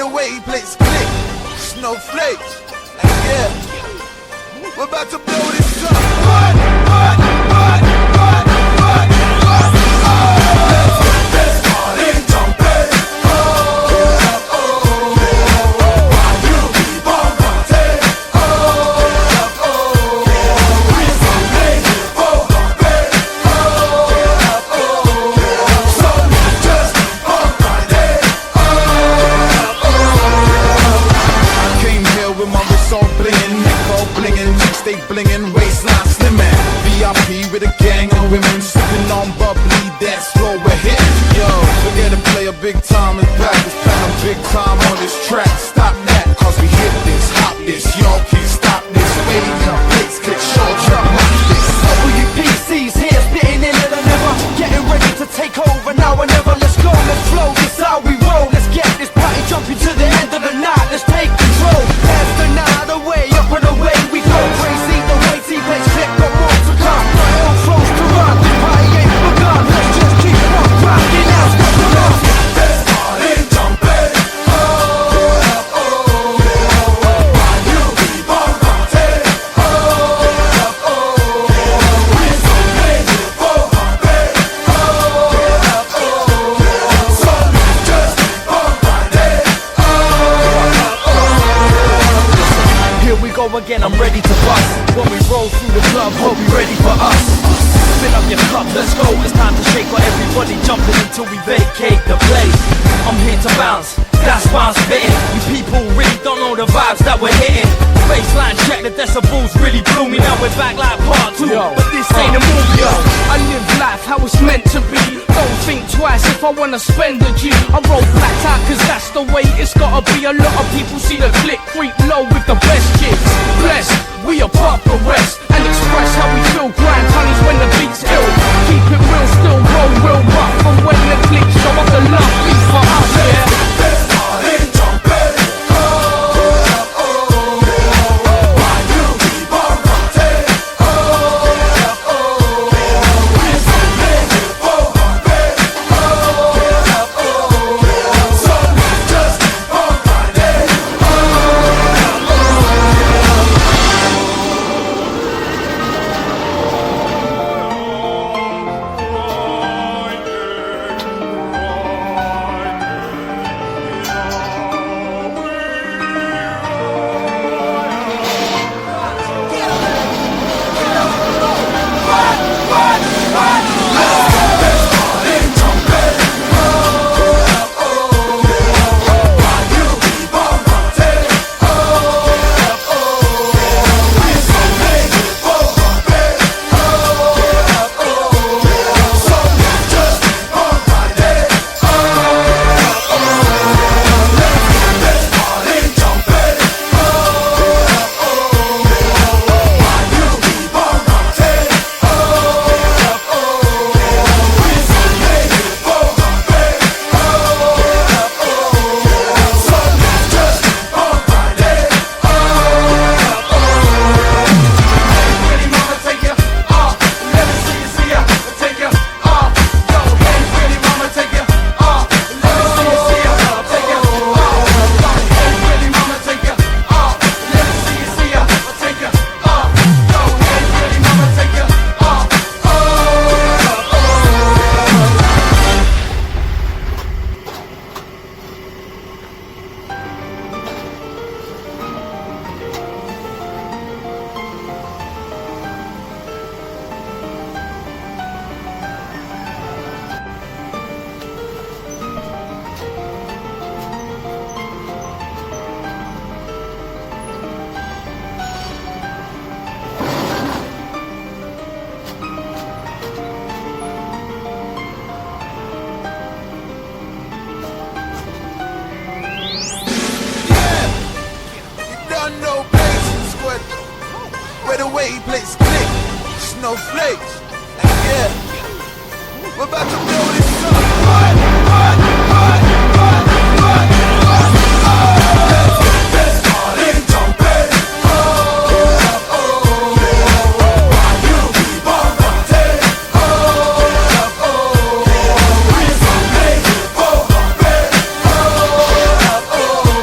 the way he plays click, snowflakes. And yeah, we're about to blow this up. Stay blingin', waistline slimmin', VIP with a gang of women, sippin' on bubbly, dance floor we're hitting. Yo, forget to play a big time and practice, platinum big time on this track. Stop that, cause we hit this, hop this, y'all can't stop this. Radio, plates, click, short, drop, lock this. WPC's here, spitting in it and never, getting ready to take over now or never. Let's go, let's flow, this how we roll. Let's get this party jumping to the end of the night. Let's take control, dance the night away, up and away we go. Crazy the way T-Pace click, got more to come. All close to run, the party ain't begun. Let's just keep on rocking out, step along. Let's party jumping, oh, oh, oh. Why you keep on partying, oh, oh, oh. We're so lazy for heartbeat, oh, oh, oh. So let's just keep on partying, oh, oh, oh. Here we go again, I'm ready to bust. When we roll through the club, hope you ready for us. Fill up your cup, let's go. It's time to shake while everybody jumping until we vacate the place. I'm here to bounce, that's why I'm spitting. You people really don't know the vibes that we're hitting. Baseline check, the decibels really blew me. Now we're back like part 2, but this ain't a movie. Yo, I live life how it's meant to be. Don't think twice if I wanna spend a G. I roll flat out cause that's the way it's gotta be. A lot of people see the click creep low with the best chicks. Blessed, we apart the rest and express how we feel. Grind honeys when the beat's ill. Keep it real, still roll real rough. And when the clicks show up the love beat for us, yeah. Let's party jumping, oh, oh, oh. Why you keep on partying, oh, oh, oh. We're so lazy for heartbeat, oh, oh, oh. So let's just keep on partying, oh, oh, the way he plays click, snowflakes. And yeah, we're about to blow this up. Let's party jumping. Oh, oh, why you keep on partying? Oh, oh, we're so lazy for heartbeat. Oh, oh.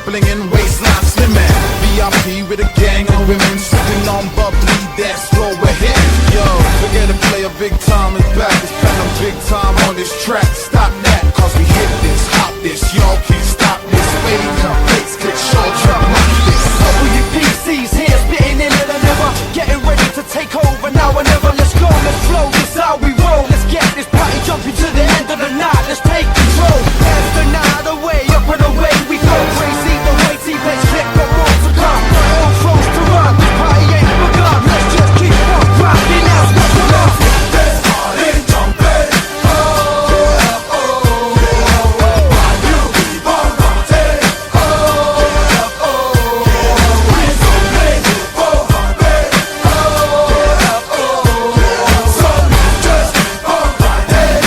blingin', waistline slimming. VIP with a gang of women, sipping on bubbly, that's what we're hitting. Yo, forget to play a big time is back. It's platinum big time on this track. Stop that, cause we hit this, hop this, y'all can't stop this. Waiting up, place, click, short drop, rock this. WPC's here, spitting in it and never, getting ready to take over. Now or never, let's go, let's flow, this how we roll. Let's get this party jumping to the end of the night. Let's take control. As the night away, up and away we go. Crazy the way T-Bass click, got more to come. All close to run, this party ain't begun. Let's just keep on rocking out, let's go. This party jumping, oh, oh, oh. Why you keep on rocking, oh, oh, oh. We're so ready for heartbeat, oh, oh, oh. So let's just keep on riding,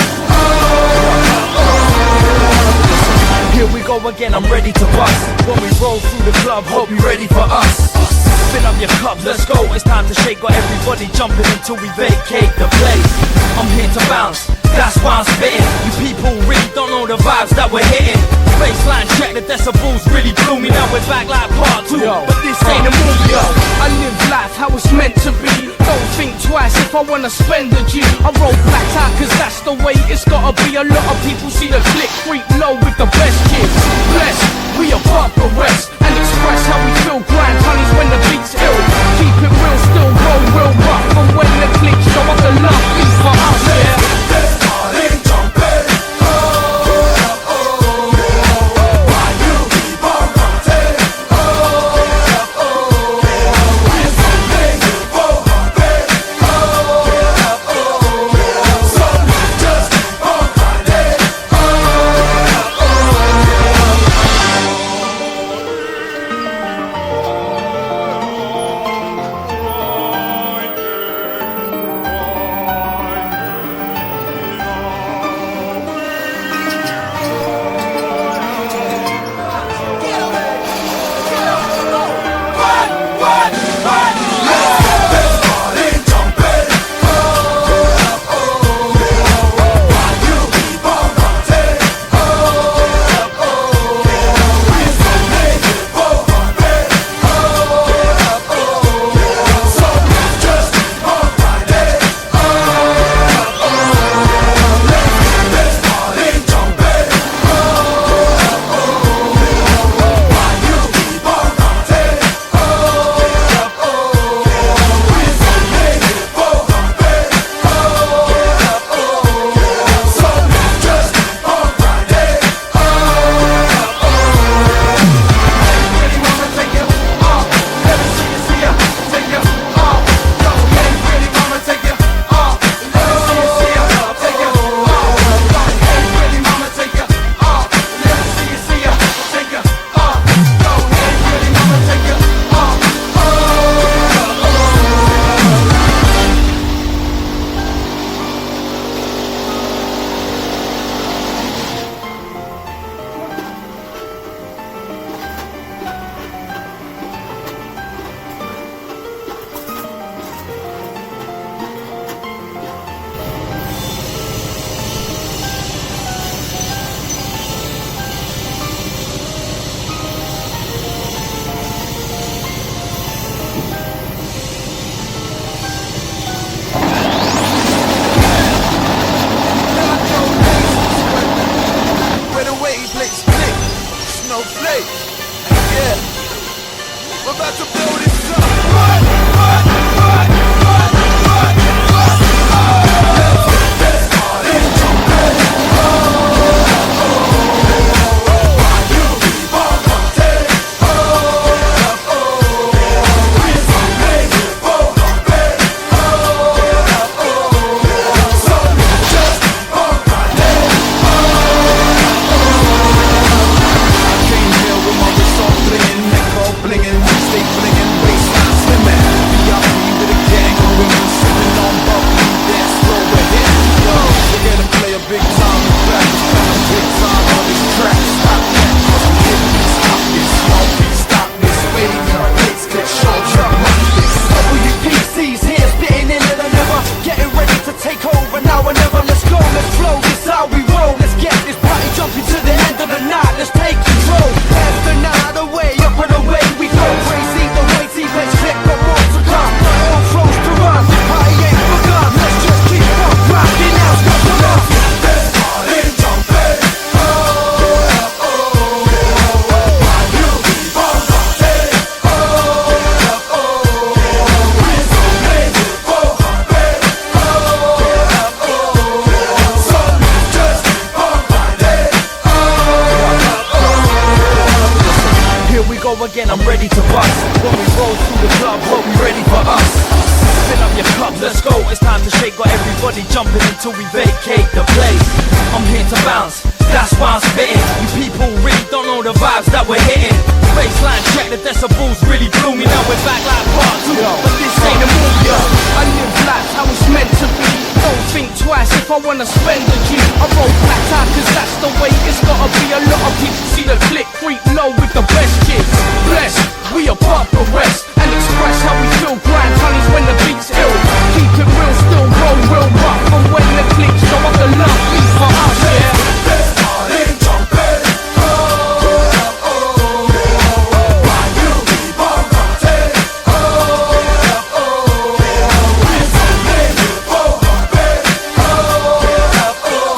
Here we go again, I'm ready to bust. When we roll through the club, hope you ready for us. Fill up your cup, let's go. It's time to shake. Got everybody jumping until we vacate the place. I'm here to bounce, that's why I'm spitting. You people really don't know the vibes that we're hitting. Baseline check, the decibels really blew me. Now we're back like part 2, but this ain't a movie. Yo, I live life how it's meant to be. Don't think twice if I wanna spend a G. I roll black tie cause that's the way it's gotta be. A lot of people see the click creep low with the best kids. Blessed, we above the rest and express how we feel. Grind honeys when the beat's ill. Keep it real, still roll real rough. And when the click show up the love beats for us, yeah. this party jumping, oh, oh, oh. Why you keep on rocking, oh, oh, oh. We're so ready for heartbeat, oh, oh, oh. So let's just keep on riding, oh, oh, this party jumping, oh, oh, oh. Why you keep on rocking, oh, oh, oh. We're so ready for heartbeat, oh, oh, oh. So let's just keep on riding, oh, oh, oh. This party jumping, oh, oh, oh. Why you keep on rocking, oh, oh, oh. We're so ready for heartbeat, oh, oh, oh. So let's just keep on riding, oh, oh, oh. Really wanna take you off, let me see ya, take you off. Yo, hey, really wanna take you off, let me see ya, take you off. Yo, hey, really wanna take you off, let me see ya, take you off. Yo, hey, really wanna take you off, oh, oh, where the wavelengths click, snowflake, yeah. We're about to blow this up. What? This party jumping, oh, oh, oh. Why you keep on rocking, oh, oh, oh. We're so ready for heartbeat, oh, oh, oh. So let's just keep on riding, oh, oh, oh. I came here with my wrist all blingin', neck all blingin', stay blingin'. go again, I'm ready to bust. When we roll through the club, hope you ready for us. Fill up your cup, let's go, it's time to shake. Got everybody jumping until we vacate the place. I'm here to bounce, that's why I'm spitting. You people really don't know the vibes that we're hitting. Baseline check, the decibels really blew me. Now we're back like part 2, but this ain't a movie. I live life how it's meant to be. Don't think twice if I wanna spend a G. I roll flat out cause that's the way it's gotta be. A lot of people see the click creep low with the best kids. Blessed, we above the rest and express how we feel. Grind honeys when the beat's ill. Keep it real, still roll real rough. And when the clicks show up the love beat for us, yeah. Let's party, jumping. Oh, oh, oh. Why you keep on partying? Oh, oh, oh. We're so ready for humping. Oh, oh, oh.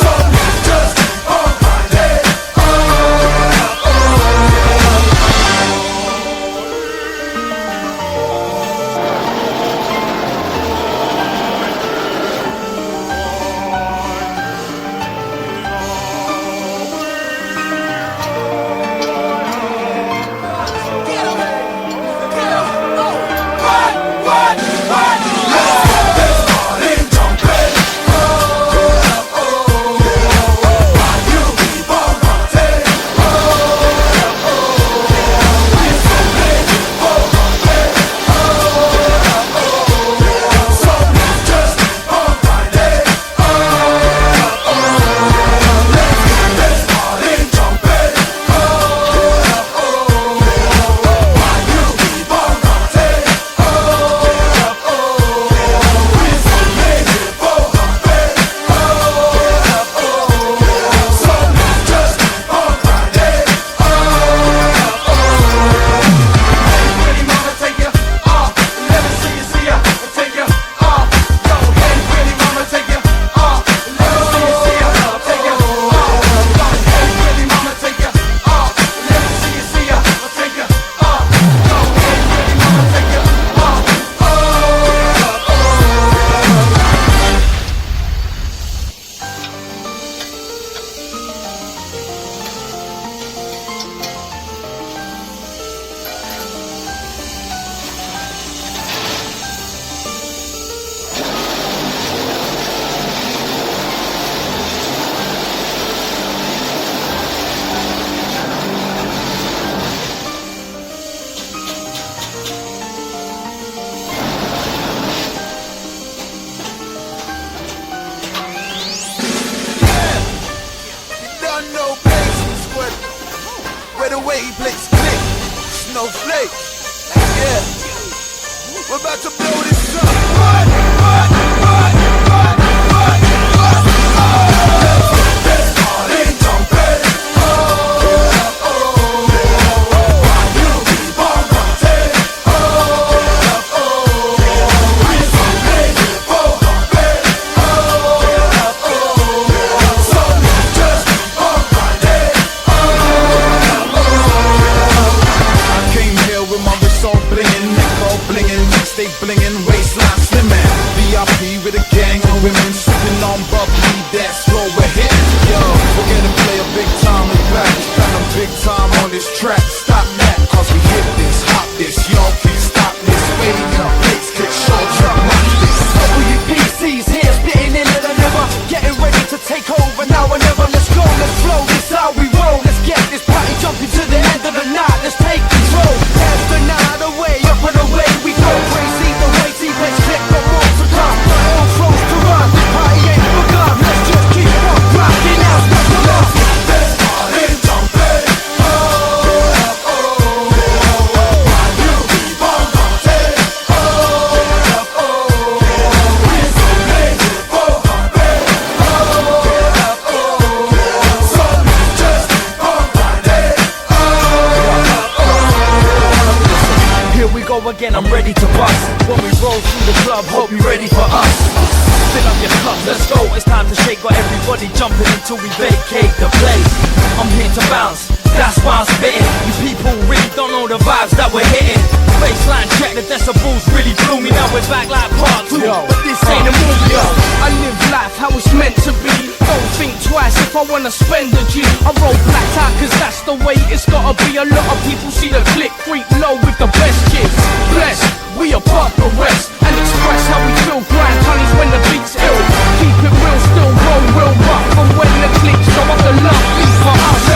So let's just keep on grinding. Oh, oh, no patience where the wavelengths click. Snowflake, yeah. We're about to blow this up. What? Let's party, jumping. Oh, oh, oh. Why you keep on partying? Oh, oh, oh. We're so ready for humping. Oh, oh, oh. So let's just keep on grinding. I came here with my wrist all blingin', neck all blingin', mixtape blingin', waistline slimmin'. VIP with a gang of women sippin' on bubbly, that's what we're hitting. Yo, we're gonna play a big time in back. Got a big time on this track. Stop that, cause we hit this, hop this. Y'all can't stop this. Waiting up, bass kick, short drop, rock this. WPC's here, spitting in it and never. Getting ready to take over, now or never. Let's go, let's flow, this how we roll. Let's get this party jumping to the end of the night. Let's take control. As the night away, up and away we go. Crazy the way T-Rex click, got more to come. All throws to run, party ain't begun. Let's just keep on rocking out, stop the love. Let's party, jumping. Oh, oh, oh. Why you keep on partying? Oh, oh, oh. We're so ready for humping. Oh, oh, oh. So let's just keep on grinding. Here we go again, I'm ready to bust. When we roll through the club, hope you ready for us. Fill up your cup, let's go, it's time to shake. Got everybody jumping until we vacate the place. I'm here to bounce, that's why I'm spitting. You people really don't know the vibes that we're hitting. Baseline check, the decibels really blew me. Now we're back like part 2, but this ain't a movie. I live life how it's meant to be. Don't think twice if if I wanna spend a G. I roll black tie cause that's the way it's gotta be. A lot of people see the click creep low with the best chicks. Blessed, we apart the rest and express how we feel. Grind honeys when the beat's ill. Keep it real, still roll real rough. From when the clicks show up the love beat for us.